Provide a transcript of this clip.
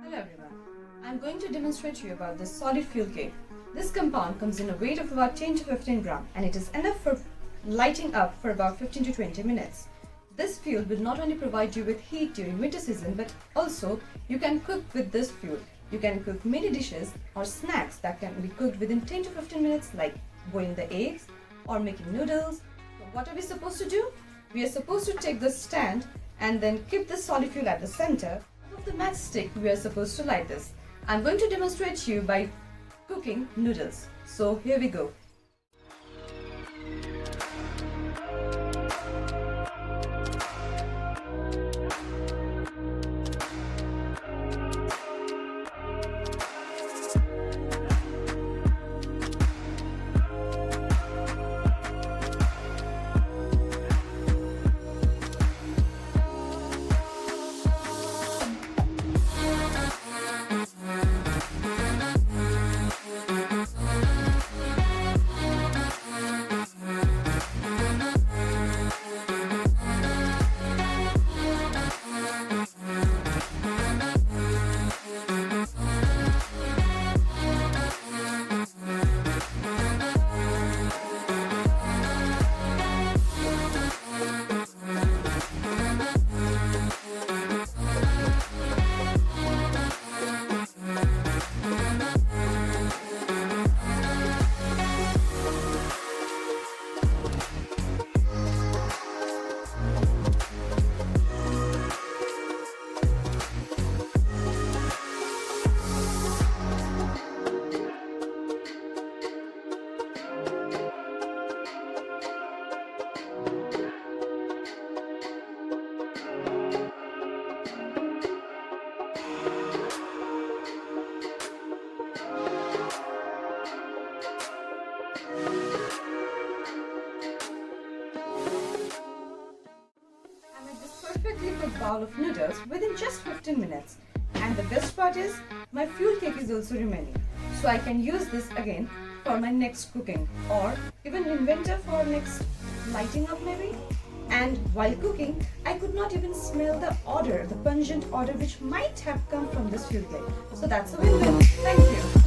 Hello everyone, I am going to demonstrate to you about this solid fuel cake. This compound comes in a weight of about 10 to 15 gram and it is enough for lighting up for about 15 to 20 minutes. This fuel will not only provide you with heat during winter season, but also you can cook with this fuel. You can cook many dishes or snacks that can be cooked within 10 to 15 minutes, like boiling the eggs or making noodles. So what are we supposed to do? We are supposed to take the stand and then keep the solid fuel at the center of the matchstick. We are supposed to light this. I'm going to demonstrate to you by cooking noodles. So here we go. Perfectly cooked bowl of noodles within just 15 minutes, and the best part is my fuel cake is also remaining, so I can use this again for my next cooking, or even in winter for next lighting up maybe. And while cooking, I could not even smell the odor, the pungent odor which might have come from this fuel cake. So that's a win-win. Thank you.